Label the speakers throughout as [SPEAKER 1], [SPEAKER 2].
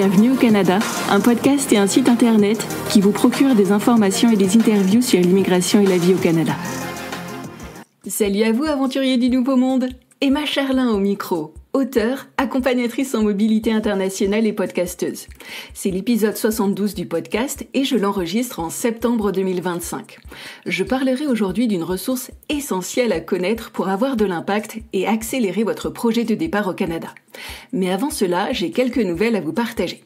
[SPEAKER 1] Bienvenue au Canada, un podcast et un site internet qui vous procure des informations et des interviews sur l'immigration et la vie au Canada. Salut à vous aventuriers du Nouveau Monde, Emma Charlin au micro, auteure, accompagnatrice en mobilité internationale et podcasteuse. C'est l'épisode 72 du podcast et je l'enregistre en septembre 2025. Je parlerai aujourd'hui d'une ressource essentielle à connaître pour avoir de l'impact et accélérer votre projet de départ au Canada. Mais avant cela, j'ai quelques nouvelles à vous partager.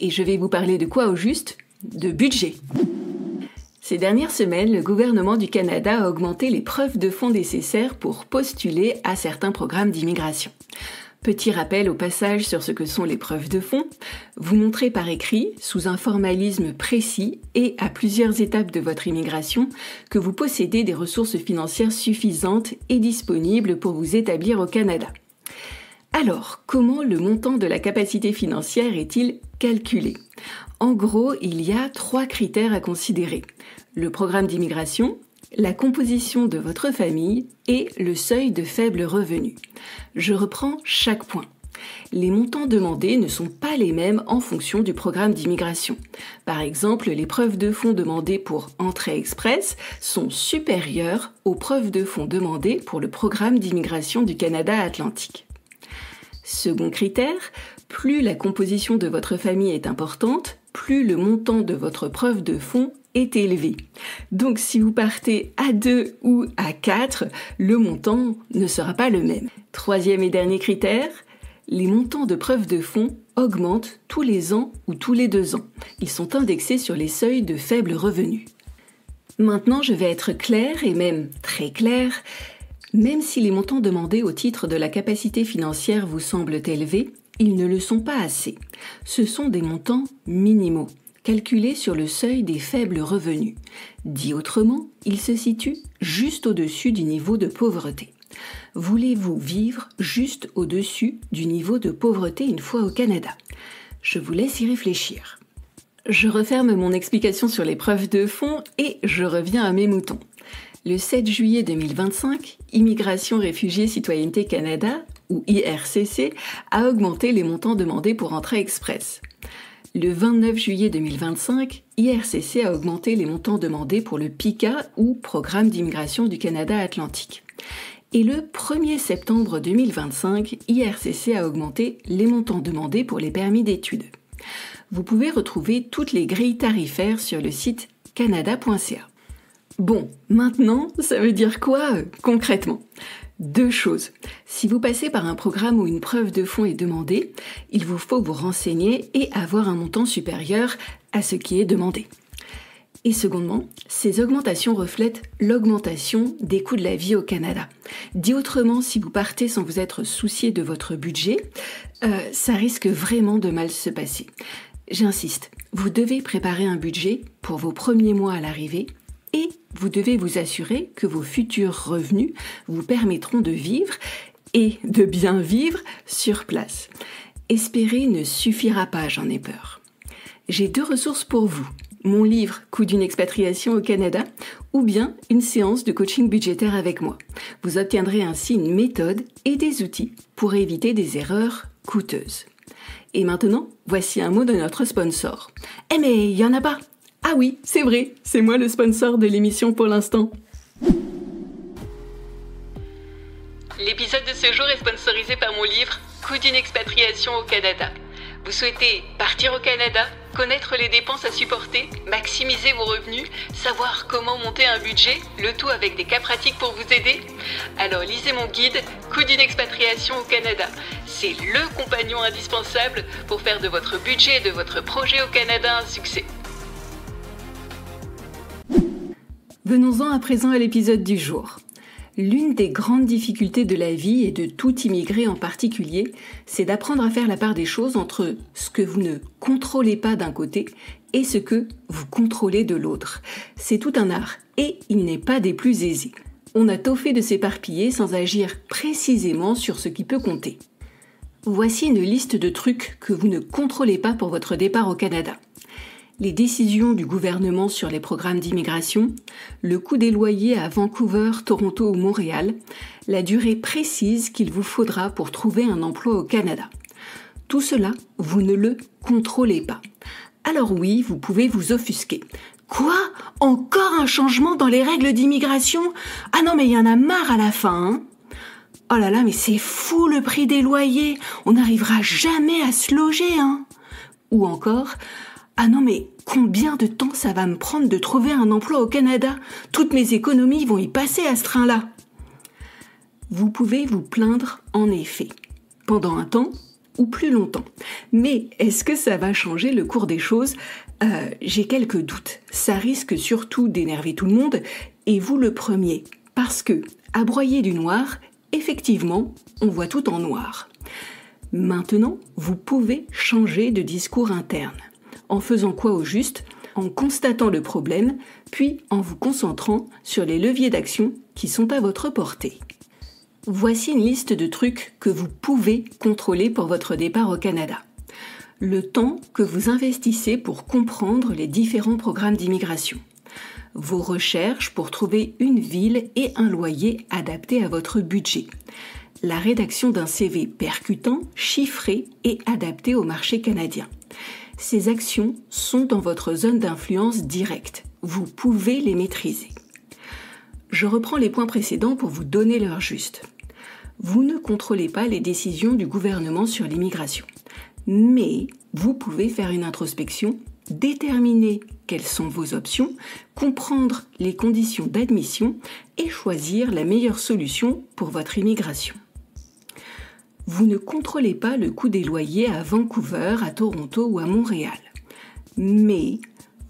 [SPEAKER 1] Et je vais vous parler de quoi au juste ? De budget. Ces dernières semaines, le gouvernement du Canada a augmenté les preuves de fonds nécessaires pour postuler à certains programmes d'immigration. Petit rappel au passage sur ce que sont les preuves de fonds, vous montrez par écrit, sous un formalisme précis et à plusieurs étapes de votre immigration, que vous possédez des ressources financières suffisantes et disponibles pour vous établir au Canada. Alors, comment le montant de la capacité financière est-il calculé ? En gros, il y a 3 critères à considérer. Le programme d'immigration, la composition de votre famille et le seuil de faible revenu. Je reprends chaque point. Les montants demandés ne sont pas les mêmes en fonction du programme d'immigration. Par exemple, les preuves de fonds demandées pour Entrée Express sont supérieures aux preuves de fonds demandées pour le programme d'immigration du Canada Atlantique. Second critère, plus la composition de votre famille est importante, plus le montant de votre preuve de fonds est élevé. Donc si vous partez à 2 ou à 4, le montant ne sera pas le même. Troisième et dernier critère, les montants de preuve de fonds augmentent tous les ans ou tous les 2 ans. Ils sont indexés sur les seuils de faible revenu. Maintenant, je vais être claire et même très claire. Même si les montants demandés au titre de la capacité financière vous semblent élevés, ils ne le sont pas assez. Ce sont des montants minimaux, calculés sur le seuil des faibles revenus. Dit autrement, ils se situent juste au-dessus du niveau de pauvreté. Voulez-vous vivre juste au-dessus du niveau de pauvreté une fois au Canada ? Je vous laisse y réfléchir. Je referme mon explication sur les preuves de fonds et je reviens à mes moutons. Le 7 juillet 2025, Immigration, Réfugiés, Citoyenneté Canada, ou IRCC, a augmenté les montants demandés pour Entrée Express. Le 29 juillet 2025, IRCC a augmenté les montants demandés pour le PICA, ou Programme d'immigration du Canada Atlantique. Et le 1er septembre 2025, IRCC a augmenté les montants demandés pour les permis d'études. Vous pouvez retrouver toutes les grilles tarifaires sur le site canada.ca. Bon, maintenant, ça veut dire quoi concrètement ? 2 choses. Si vous passez par un programme où une preuve de fonds est demandée, il vous faut vous renseigner et avoir un montant supérieur à ce qui est demandé. Et secondement, ces augmentations reflètent l'augmentation des coûts de la vie au Canada. Dit autrement, si vous partez sans vous être soucié de votre budget, ça risque vraiment de mal se passer. J'insiste, vous devez préparer un budget pour vos premiers mois à l'arrivée et vous devez vous assurer que vos futurs revenus vous permettront de vivre et de bien vivre sur place. Espérer ne suffira pas, j'en ai peur. J'ai 2 ressources pour vous. Mon livre « Coût d'une expatriation au Canada » ou bien une séance de coaching budgétaire avec moi. Vous obtiendrez ainsi une méthode et des outils pour éviter des erreurs coûteuses. Et maintenant, voici un mot de notre sponsor. Eh mais il y en a pas! Ah oui, c'est vrai, c'est moi le sponsor de l'émission pour l'instant. L'épisode de ce jour est sponsorisé par mon livre « Coût d'une expatriation au Canada ». Vous souhaitez partir au Canada, connaître les dépenses à supporter, maximiser vos revenus, savoir comment monter un budget, le tout avec des cas pratiques pour vous aider ? Alors lisez mon guide « Coût d'une expatriation au Canada ». C'est le compagnon indispensable pour faire de votre budget et de votre projet au Canada un succès. Venons-en à présent à l'épisode du jour. L'une des grandes difficultés de la vie et de tout immigré en particulier, c'est d'apprendre à faire la part des choses entre ce que vous ne contrôlez pas d'un côté et ce que vous contrôlez de l'autre. C'est tout un art et il n'est pas des plus aisés. On a tôt fait de s'éparpiller sans agir précisément sur ce qui peut compter. Voici une liste de trucs que vous ne contrôlez pas pour votre départ au Canada. Les décisions du gouvernement sur les programmes d'immigration, le coût des loyers à Vancouver, Toronto ou Montréal, la durée précise qu'il vous faudra pour trouver un emploi au Canada. Tout cela, vous ne le contrôlez pas. Alors oui, vous pouvez vous offusquer. Quoi ? Encore un changement dans les règles d'immigration ? Ah non, mais il y en a marre à la fin, hein ? Oh là là, mais c'est fou le prix des loyers, on n'arrivera jamais à se loger, hein ? Ou encore, ah non mais combien de temps ça va me prendre de trouver un emploi au Canada ? Toutes mes économies vont y passer à ce train-là. Vous pouvez vous plaindre en effet, pendant un temps ou plus longtemps. Mais est-ce que ça va changer le cours des choses ? J'ai quelques doutes. Ça risque surtout d'énerver tout le monde, et vous le premier. Parce que, à broyer du noir, effectivement, on voit tout en noir. Maintenant, vous pouvez changer de discours interne. En faisant quoi au juste ? En constatant le problème, puis en vous concentrant sur les leviers d'action qui sont à votre portée. Voici une liste de trucs que vous pouvez contrôler pour votre départ au Canada. Le temps que vous investissez pour comprendre les différents programmes d'immigration. Vos recherches pour trouver une ville et un loyer adaptés à votre budget. La rédaction d'un CV percutant, chiffré et adapté au marché canadien. Ces actions sont dans votre zone d'influence directe. Vous pouvez les maîtriser. Je reprends les points précédents pour vous donner l'heure juste. Vous ne contrôlez pas les décisions du gouvernement sur l'immigration. Mais vous pouvez faire une introspection, déterminer quelles sont vos options, comprendre les conditions d'admission et choisir la meilleure solution pour votre immigration. Vous ne contrôlez pas le coût des loyers à Vancouver, à Toronto ou à Montréal. Mais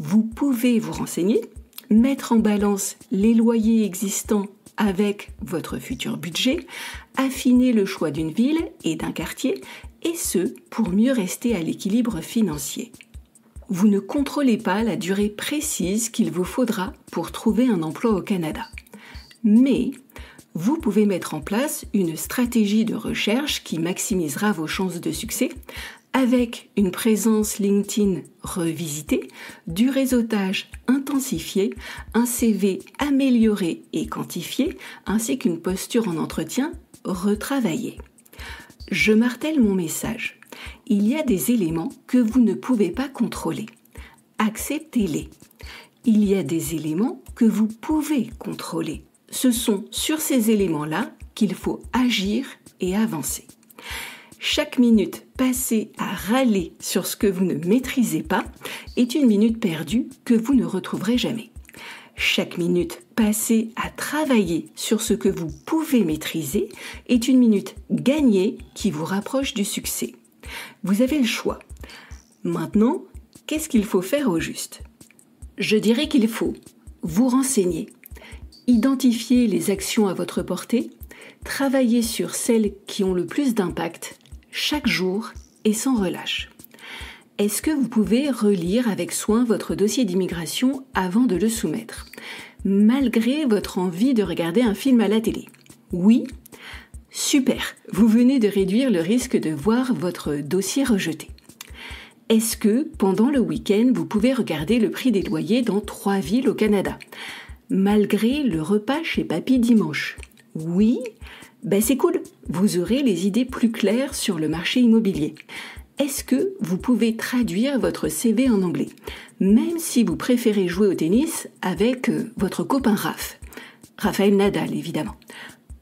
[SPEAKER 1] vous pouvez vous renseigner, mettre en balance les loyers existants avec votre futur budget, affiner le choix d'une ville et d'un quartier, et ce, pour mieux rester à l'équilibre financier. Vous ne contrôlez pas la durée précise qu'il vous faudra pour trouver un emploi au Canada. Mais vous pouvez mettre en place une stratégie de recherche qui maximisera vos chances de succès avec une présence LinkedIn revisitée, du réseautage intensifié, un CV amélioré et quantifié, ainsi qu'une posture en entretien retravaillée. Je martèle mon message. Il y a des éléments que vous ne pouvez pas contrôler. Acceptez-les. Il y a des éléments que vous pouvez contrôler. Ce sont sur ces éléments-là qu'il faut agir et avancer. Chaque minute passée à râler sur ce que vous ne maîtrisez pas est une minute perdue que vous ne retrouverez jamais. Chaque minute passée à travailler sur ce que vous pouvez maîtriser est une minute gagnée qui vous rapproche du succès. Vous avez le choix. Maintenant, qu'est-ce qu'il faut faire au juste ? Je dirais qu'il faut vous renseigner, identifier les actions à votre portée, travailler sur celles qui ont le plus d'impact chaque jour et sans relâche. Est-ce que vous pouvez relire avec soin votre dossier d'immigration avant de le soumettre, malgré votre envie de regarder un film à la télé ? Oui ? Super, vous venez de réduire le risque de voir votre dossier rejeté. Est-ce que, pendant le week-end, vous pouvez regarder le prix des loyers dans 3 villes au Canada, malgré le repas chez Papy dimanche ? Oui ? C'est cool, vous aurez les idées plus claires sur le marché immobilier. Est-ce que vous pouvez traduire votre CV en anglais, même si vous préférez jouer au tennis avec votre copain Raphaël Nadal évidemment ?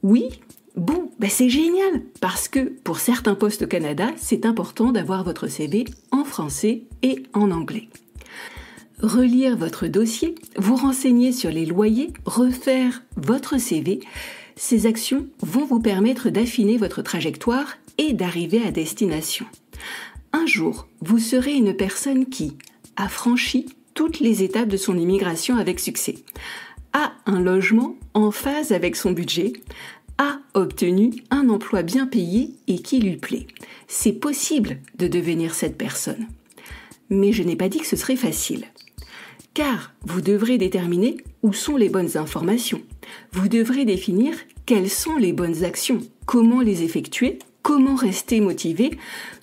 [SPEAKER 1] Oui ? Bon, c'est génial, parce que pour certains postes au Canada, c'est important d'avoir votre CV en français et en anglais. Relire votre dossier, vous renseigner sur les loyers, refaire votre CV, ces actions vont vous permettre d'affiner votre trajectoire et d'arriver à destination. Un jour, vous serez une personne qui a franchi toutes les étapes de son immigration avec succès, a un logement en phase avec son budget, a obtenu un emploi bien payé et qui lui plaît. C'est possible de devenir cette personne. Mais je n'ai pas dit que ce serait facile. Car vous devrez déterminer où sont les bonnes informations. Vous devrez définir quelles sont les bonnes actions, comment les effectuer, comment rester motivé,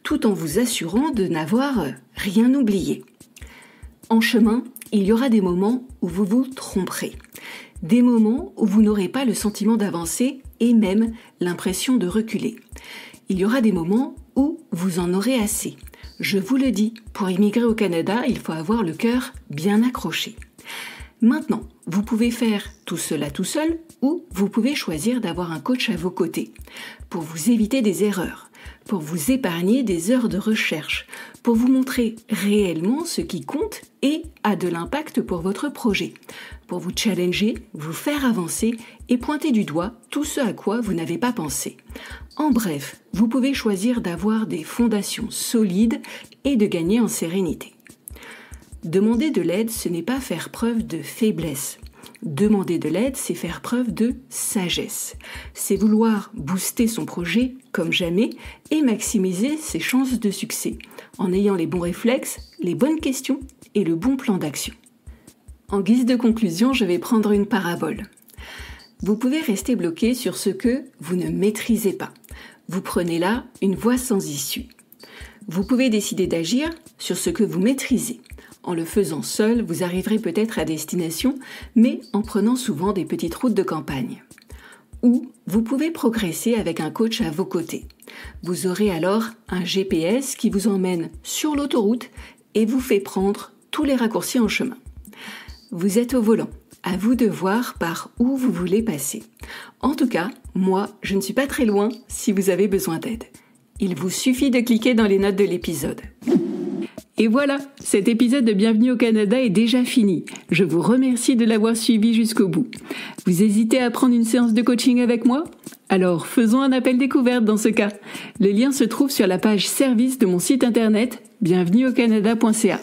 [SPEAKER 1] tout en vous assurant de n'avoir rien oublié. En chemin, il y aura des moments où vous vous tromperez. Des moments où vous n'aurez pas le sentiment d'avancer et même l'impression de reculer. Il y aura des moments ou vous en aurez assez. Je vous le dis, pour immigrer au Canada, il faut avoir le cœur bien accroché. Maintenant, vous pouvez faire tout cela tout seul ou vous pouvez choisir d'avoir un coach à vos côtés pour vous éviter des erreurs, pour vous épargner des heures de recherche, pour vous montrer réellement ce qui compte et a de l'impact pour votre projet, pour vous challenger, vous faire avancer et pointer du doigt tout ce à quoi vous n'avez pas pensé. En bref, vous pouvez choisir d'avoir des fondations solides et de gagner en sérénité. Demander de l'aide, ce n'est pas faire preuve de faiblesse. Demander de l'aide, c'est faire preuve de sagesse. C'est vouloir booster son projet comme jamais et maximiser ses chances de succès en ayant les bons réflexes, les bonnes questions et le bon plan d'action. En guise de conclusion, je vais prendre une parabole. Vous pouvez rester bloqué sur ce que vous ne maîtrisez pas. Vous prenez là une voie sans issue. Vous pouvez décider d'agir sur ce que vous maîtrisez. En le faisant seul, vous arriverez peut-être à destination, mais en prenant souvent des petites routes de campagne. Ou vous pouvez progresser avec un coach à vos côtés. Vous aurez alors un GPS qui vous emmène sur l'autoroute et vous fait prendre tous les raccourcis en chemin. Vous êtes au volant, à vous de voir par où vous voulez passer. En tout cas, moi, je ne suis pas très loin si vous avez besoin d'aide. Il vous suffit de cliquer dans les notes de l'épisode. Et voilà, cet épisode de Bienvenue au Canada est déjà fini. Je vous remercie de l'avoir suivi jusqu'au bout. Vous hésitez à prendre une séance de coaching avec moi ? Alors, faisons un appel découverte dans ce cas. Le lien se trouve sur la page service de mon site internet bienvenueaucanada.ca.